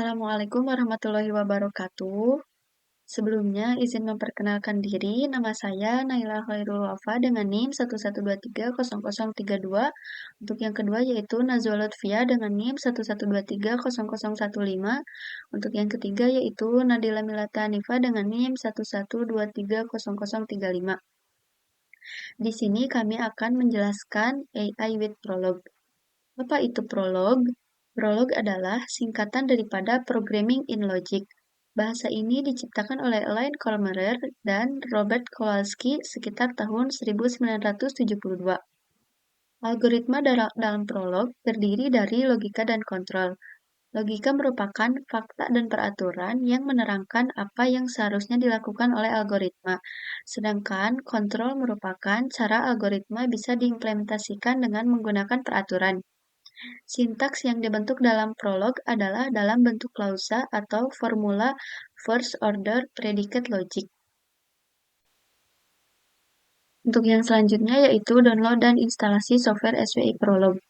Assalamualaikum warahmatullahi wabarakatuh. Sebelumnya, izin memperkenalkan diri, nama saya Naila Khairul Wafa dengan NIM 112300032. Untuk yang kedua yaitu Nazwa Lutfia dengan NIM 112300015. Untuk yang ketiga yaitu Nadila Milata Hanifa dengan NIM 112300035. Di sini kami akan menjelaskan AI with Prolog. Apa itu prolog? Prolog adalah singkatan daripada Programming in Logic. Bahasa ini diciptakan oleh Alain Kolmerer dan Robert Kowalski sekitar tahun 1972. Algoritma dalam prolog terdiri dari logika dan kontrol. Logika merupakan fakta dan peraturan yang menerangkan apa yang seharusnya dilakukan oleh algoritma, sedangkan kontrol merupakan cara algoritma bisa diimplementasikan dengan menggunakan peraturan. Sintaks yang dibentuk dalam prolog adalah dalam bentuk klausa atau formula first order predicate logic. Untuk yang selanjutnya yaitu download dan instalasi software SWI Prolog.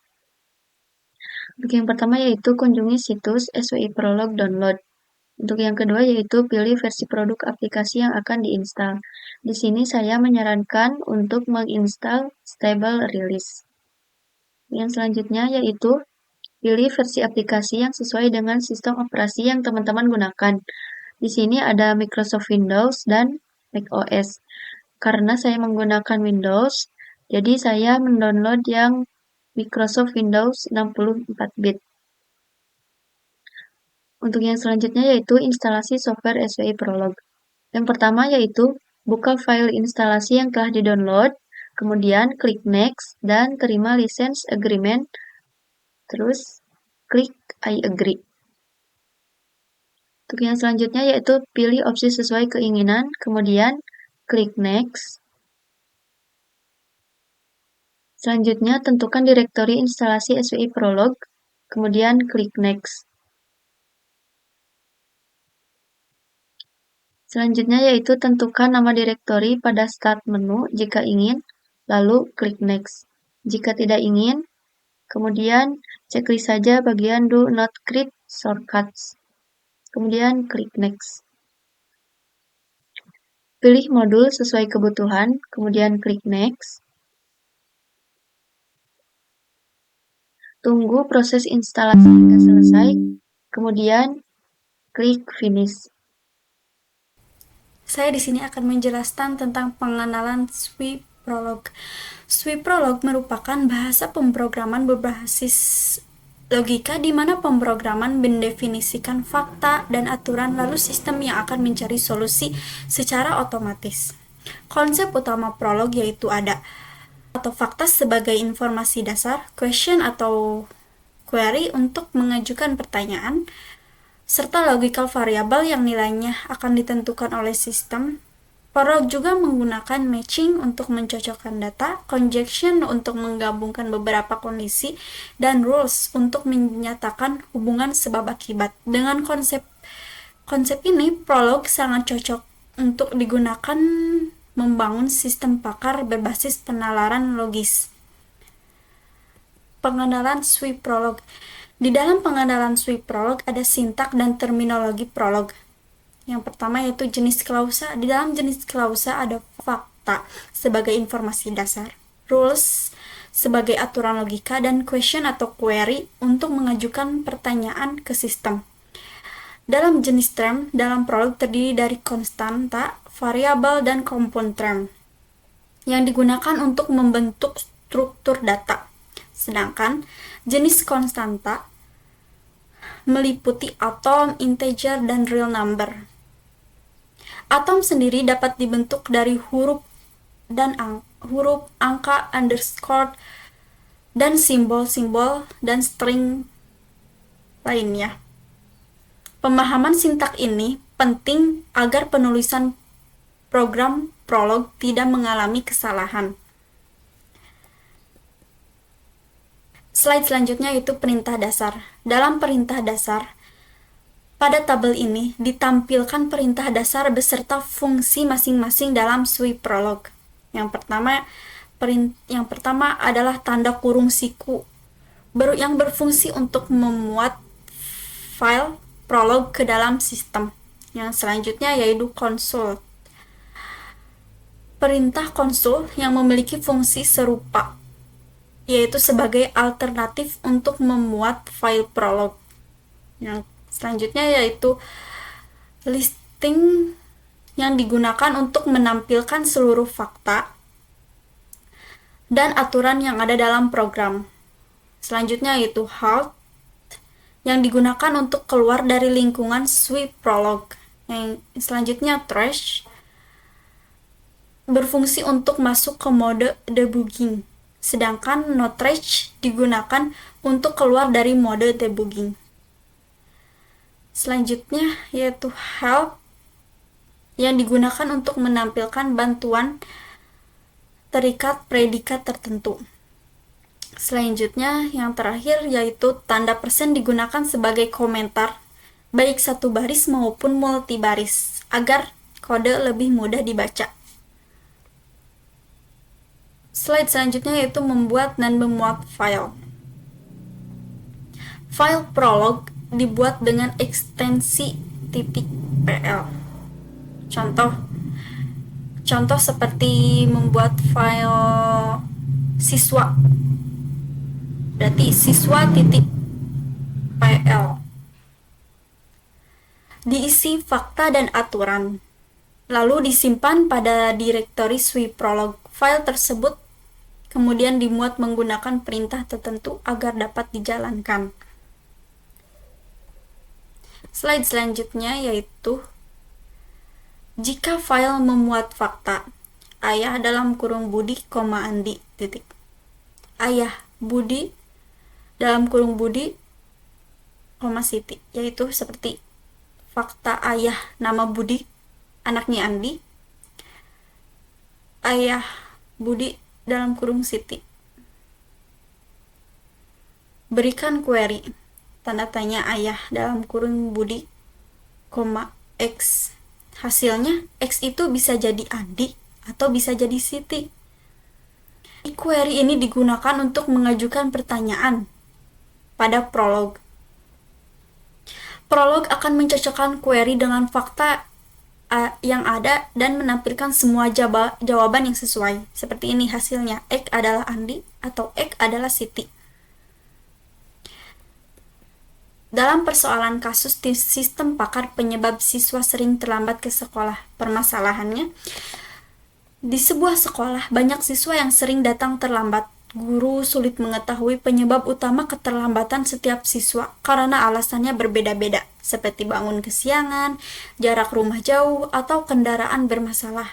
Untuk yang pertama yaitu kunjungi situs SWI Prolog download. Untuk yang kedua yaitu pilih versi produk aplikasi yang akan diinstal. Di sini saya menyarankan untuk menginstal Stable Release. Yang selanjutnya yaitu pilih versi aplikasi yang sesuai dengan sistem operasi yang teman-teman gunakan. Di sini ada Microsoft Windows dan macOS. Karena saya menggunakan Windows, jadi saya mendownload yang Microsoft Windows 64-bit. Untuk yang selanjutnya yaitu instalasi software SWI Prolog. Yang pertama yaitu buka file instalasi yang telah di-download, kemudian klik Next dan terima license agreement, terus klik I agree. Untuk yang selanjutnya yaitu pilih opsi sesuai keinginan, kemudian klik Next. Selanjutnya tentukan direktori instalasi SWI Prolog, kemudian klik Next. Selanjutnya yaitu tentukan nama direktori pada start menu jika ingin, lalu klik Next. Jika tidak ingin, kemudian checklist saja bagian Do Not Create Shortcuts. Kemudian klik Next. Pilih modul sesuai kebutuhan, kemudian klik Next. Tunggu proses instalasi hingga selesai, kemudian klik Finish. Saya di sini akan menjelaskan tentang pengenalan SWI Prolog. SWI Prolog merupakan bahasa pemrograman berbasis logika di mana pemrograman mendefinisikan fakta dan aturan lalu sistem yang akan mencari solusi secara otomatis. Konsep utama Prolog yaitu ada atau fakta sebagai informasi dasar, question atau query untuk mengajukan pertanyaan, serta logical variable yang nilainya akan ditentukan oleh sistem. Prolog juga menggunakan matching untuk mencocokkan data, conjunction untuk menggabungkan beberapa kondisi, dan rules untuk menyatakan hubungan sebab akibat. Dengan konsep ini, Prolog sangat cocok untuk digunakan membangun sistem pakar berbasis penalaran logis. Pengenalan SWI Prolog. Di dalam pengenalan SWI Prolog ada sintak dan terminologi Prolog. Yang pertama yaitu jenis klausa. Di dalam jenis klausa ada fakta sebagai informasi dasar, rules sebagai aturan logika, dan question atau query untuk mengajukan pertanyaan ke sistem. Dalam jenis term, dalam Prolog terdiri dari konstanta, variabel, dan compound term yang digunakan untuk membentuk struktur data. Sedangkan jenis konstanta meliputi atom, integer, dan real number. Atom sendiri dapat dibentuk dari huruf, angka, underscore, dan simbol-simbol dan string lainnya. Pemahaman sintak ini penting agar penulisan program Prolog tidak mengalami kesalahan. Slide selanjutnya yaitu perintah dasar. Dalam perintah dasar, pada tabel ini ditampilkan perintah dasar beserta fungsi masing-masing dalam SWI Prolog. Yang pertama adalah tanda kurung siku yang berfungsi untuk memuat file prolog ke dalam sistem. Yang selanjutnya yaitu konsul. Perintah konsul yang memiliki fungsi serupa, yaitu sebagai alternatif untuk memuat file prolog. Yang selanjutnya yaitu listing yang digunakan untuk menampilkan seluruh fakta dan aturan yang ada dalam program. Selanjutnya yaitu halt yang digunakan untuk keluar dari lingkungan sweep prolog. Yang selanjutnya trash berfungsi untuk masuk ke mode debugging, sedangkan no trash digunakan untuk keluar dari mode debugging. Selanjutnya yaitu help yang digunakan untuk menampilkan bantuan terikat predikat tertentu. Selanjutnya yang terakhir yaitu tanda persen digunakan sebagai komentar baik satu baris maupun multibaris agar kode lebih mudah dibaca. Slide selanjutnya yaitu membuat dan memuat file. File prolog dibuat dengan ekstensi .pl. Contoh seperti membuat file siswa. Berarti siswa.pl. Diisi fakta dan aturan, lalu disimpan pada direktori sweep prolog. File tersebut kemudian dimuat menggunakan perintah tertentu agar dapat dijalankan. Slide selanjutnya yaitu jika file memuat fakta ayah dalam kurung Budi, Andi, titik. Ayah Budi dalam kurung Budi, Siti, yaitu seperti fakta ayah nama Budi, anaknya Andi, ayah Budi dalam kurung Siti. Berikan query, tanda tanya ayah dalam kurung Budi, X. Hasilnya, X itu bisa jadi Andi atau bisa jadi Siti. Query ini digunakan untuk mengajukan pertanyaan pada prolog. Prolog akan mencocokkan query dengan fakta yang ada dan menampilkan semua jawaban yang sesuai. Seperti ini hasilnya, X adalah Andi atau X adalah Siti. Dalam persoalan kasus sistem pakar penyebab siswa sering terlambat ke sekolah, permasalahannya, di sebuah sekolah banyak siswa yang sering datang terlambat. Guru sulit mengetahui penyebab utama keterlambatan setiap siswa karena alasannya berbeda-beda, seperti bangun kesiangan, jarak rumah jauh, atau kendaraan bermasalah.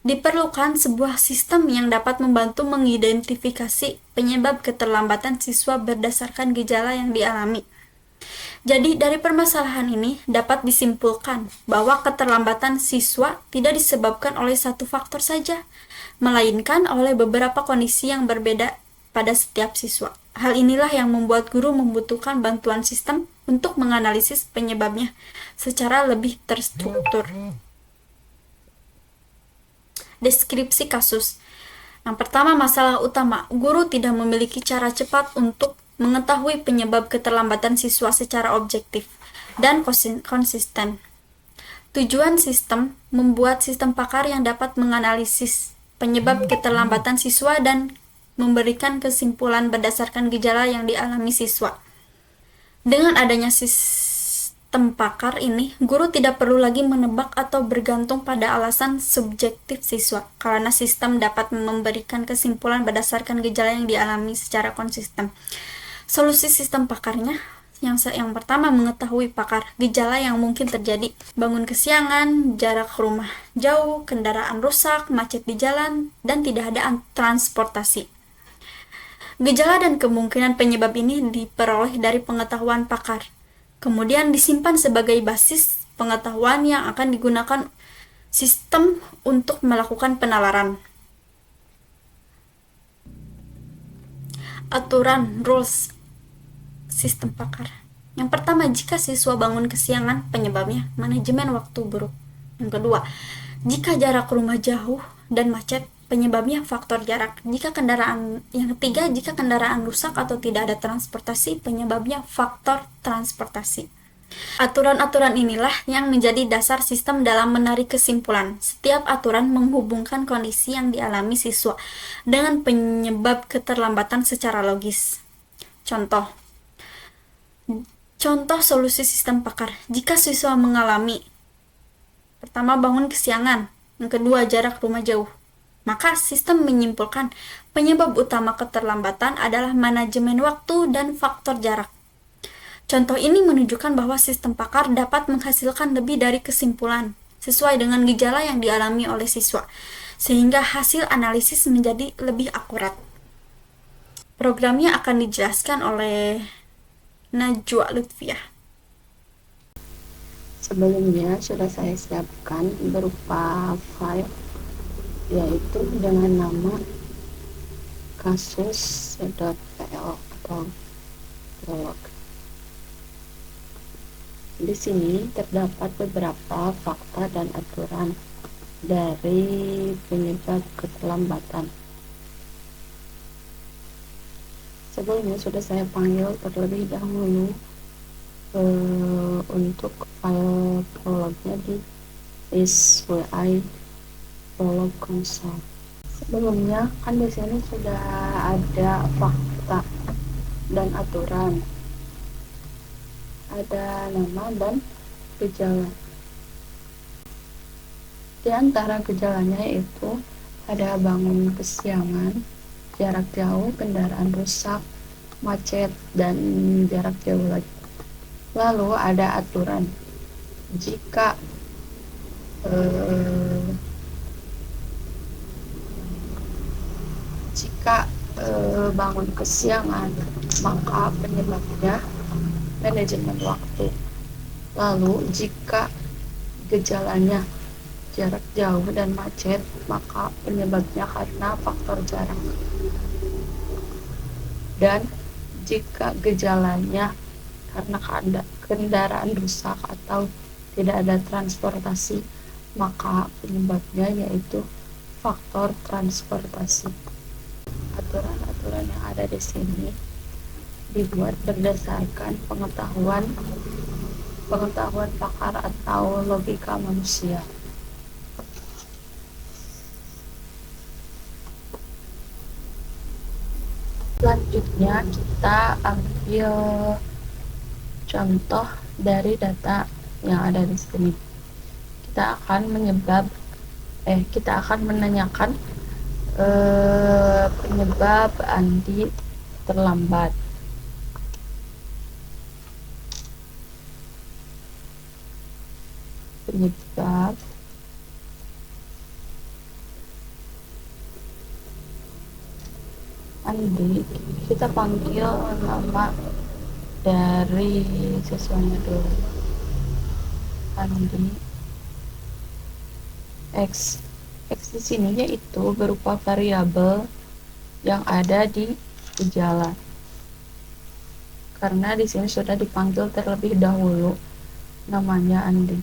Diperlukan sebuah sistem yang dapat membantu mengidentifikasi penyebab keterlambatan siswa berdasarkan gejala yang dialami. Jadi dari permasalahan ini dapat disimpulkan bahwa keterlambatan siswa tidak disebabkan oleh satu faktor saja, melainkan oleh beberapa kondisi yang berbeda pada setiap siswa. Hal inilah yang membuat guru membutuhkan bantuan sistem untuk menganalisis penyebabnya secara lebih terstruktur. Deskripsi kasus. Yang pertama, masalah utama. Guru tidak memiliki cara cepat untuk mengetahui penyebab keterlambatan siswa secara objektif dan konsisten. Tujuan sistem membuat sistem pakar yang dapat menganalisis penyebab keterlambatan siswa dan memberikan kesimpulan berdasarkan gejala yang dialami siswa. Dengan adanya sistem pakar ini, guru tidak perlu lagi menebak atau bergantung pada alasan subjektif siswa, karena sistem dapat memberikan kesimpulan berdasarkan gejala yang dialami secara konsisten. Solusi sistem pakarnya, yang pertama, mengetahui pakar gejala yang mungkin terjadi, bangun kesiangan, jarak rumah jauh, kendaraan rusak, macet di jalan, dan tidak ada transportasi. Gejala dan kemungkinan penyebab ini diperoleh dari pengetahuan pakar, kemudian disimpan sebagai basis pengetahuan yang akan digunakan sistem untuk melakukan penalaran. Aturan, rules, sistem pakar. Yang pertama, jika siswa bangun kesiangan, penyebabnya manajemen waktu buruk. Yang kedua, jika jarak rumah jauh dan macet, penyebabnya faktor jarak. Yang ketiga, jika kendaraan rusak atau tidak ada transportasi, penyebabnya faktor transportasi. Aturan-aturan inilah yang menjadi dasar sistem dalam menarik kesimpulan. Setiap aturan menghubungkan kondisi yang dialami siswa dengan penyebab keterlambatan secara logis. Contoh, contoh solusi sistem pakar. Jika siswa mengalami pertama, bangun kesiangan, yang kedua, jarak rumah jauh, maka sistem menyimpulkan penyebab utama keterlambatan adalah manajemen waktu dan faktor jarak. Contoh ini menunjukkan bahwa sistem pakar dapat menghasilkan lebih dari kesimpulan sesuai dengan gejala yang dialami oleh siswa, sehingga hasil analisis menjadi lebih akurat. Programnya akan dijelaskan oleh Najwa Lutfiah. Sebelumnya sudah saya siapkan berupa file, yaitu dengan nama kasus.pl atau prolog. Di sini terdapat beberapa fakta dan aturan dari penyebab keterlambatan. Sebelumnya sudah saya panggil terlebih dahulu untuk file prolognya di list WI prolog console. Sebelumnya kan di sini sudah ada fakta dan aturan, ada nama dan gejala. Di antara gejalanya itu ada bangun kesiangan, jarak jauh, kendaraan rusak, macet, dan jarak jauh lagi. Lalu ada aturan. Jika bangun kesiangan, maka penyebabnya manajemen waktu. Lalu jika gejalanya jarak jauh dan macet, maka penyebabnya karena faktor jarak. Dan jika gejalanya karena kendaraan rusak atau tidak ada transportasi, maka penyebabnya yaitu faktor transportasi. Aturan-aturan yang ada di sini dibuat berdasarkan pengetahuan pakar atau logika manusia. Selanjutnya kita ambil contoh dari data yang ada di sini. Kita akan menanyakan penyebab Andi terlambat. Penyebab Andi, kita panggil nama dari siswanya dulu. Andi X. X di sini yaitu berupa variabel yang ada di gejala. Karena di sini sudah dipanggil terlebih dahulu namanya Andi.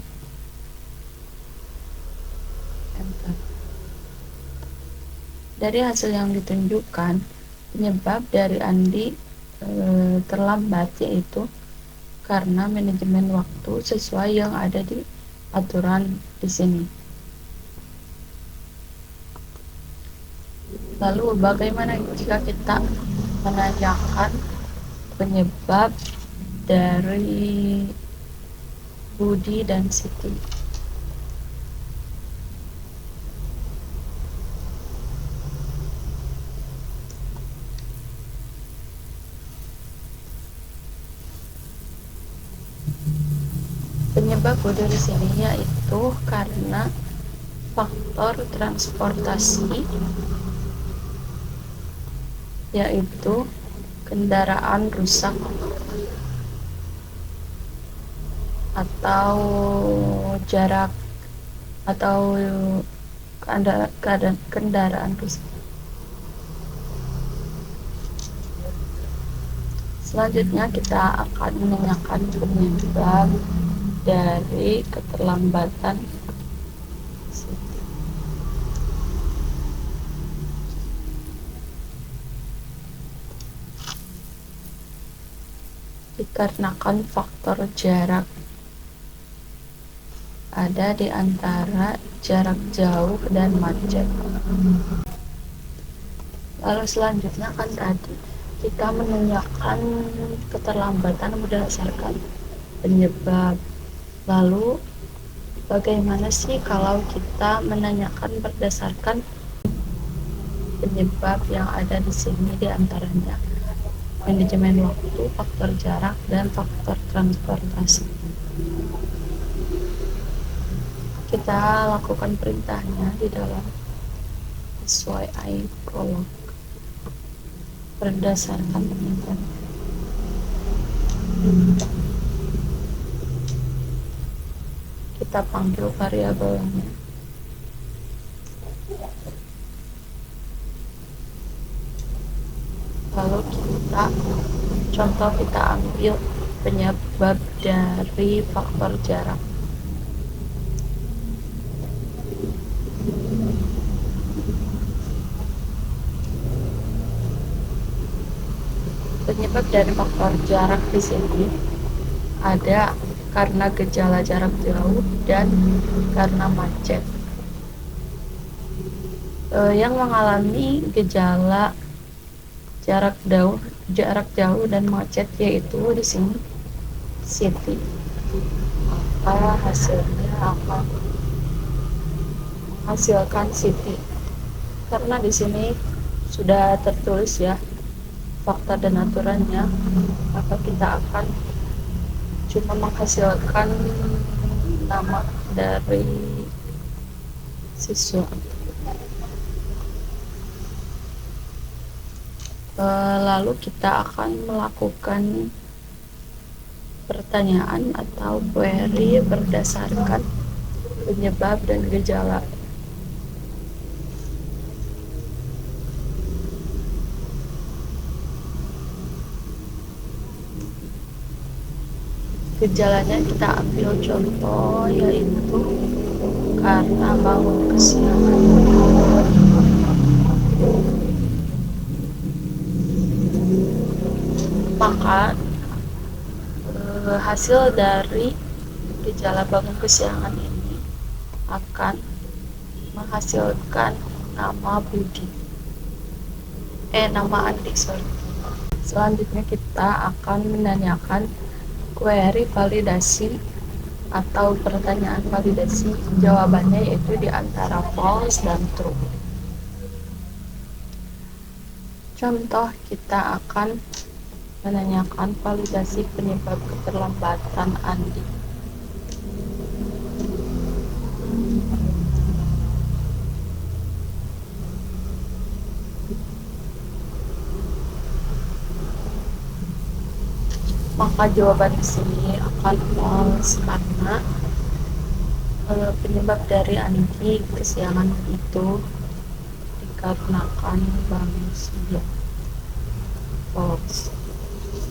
Enter. Dari hasil yang ditunjukkan, penyebab dari Andi terlambat yaitu karena manajemen waktu sesuai yang ada di aturan di sini. Lalu bagaimana jika kita menanyakan penyebab dari Budi dan Siti? Penyebab Budi di sini yaitu karena faktor transportasi, yaitu kendaraan rusak atau jarak atau kendaraan rusak. Selanjutnya kita akan menanyakan penyebab dari keterlambatan Siti. Dikarenakan faktor jarak. ada di antara jarak jauh dan macet. Lalu selanjutnya kan tadi kita menanyakan keterlambatan berdasarkan penyebab. Lalu bagaimana sih kalau kita menanyakan berdasarkan penyebab yang ada di sini, di antaranya manajemen waktu, faktor jarak, dan faktor transportasi. Kita lakukan perintahnya di dalam SYI prolog berdasarkan penyebab. Kita panggil variabelnya. Lalu kita ambil penyebab dari faktor jarak. Penyebab dari faktor jarak di sini ada karena gejala jarak jauh dan karena macet. Yang mengalami gejala jarak jauh dan macet yaitu di sini Siti. Maka hasilnya akan menghasilkan Siti. Karena di sini sudah tertulis ya fakta dan aturannya, maka kita akan cuma menghasilkan nama dari siswa. Lalu kita akan melakukan pertanyaan atau query berdasarkan penyebab dan gejala. Gejalanya kita ambil contoh yaitu karena bangun kesiangan. Maka hasil dari gejala bangun kesiangan ini akan menghasilkan nama Andi. Selanjutnya kita akan menanyakan query validasi atau pertanyaan validasi. Jawabannya yaitu di antara false dan true. Contoh, kita akan menanyakan validasi penyebab keterlambatan Andi. Maka jawaban di sini akan false karena penyebab dari Andi kesiangan itu dikarenakan bangun siang. False.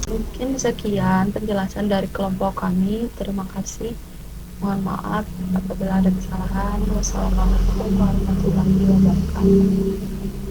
Mungkin sekian penjelasan dari kelompok kami. Terima kasih. Mohon maaf apabila ada kesalahan. Wassalamualaikum warahmatullahi wabarakatuh.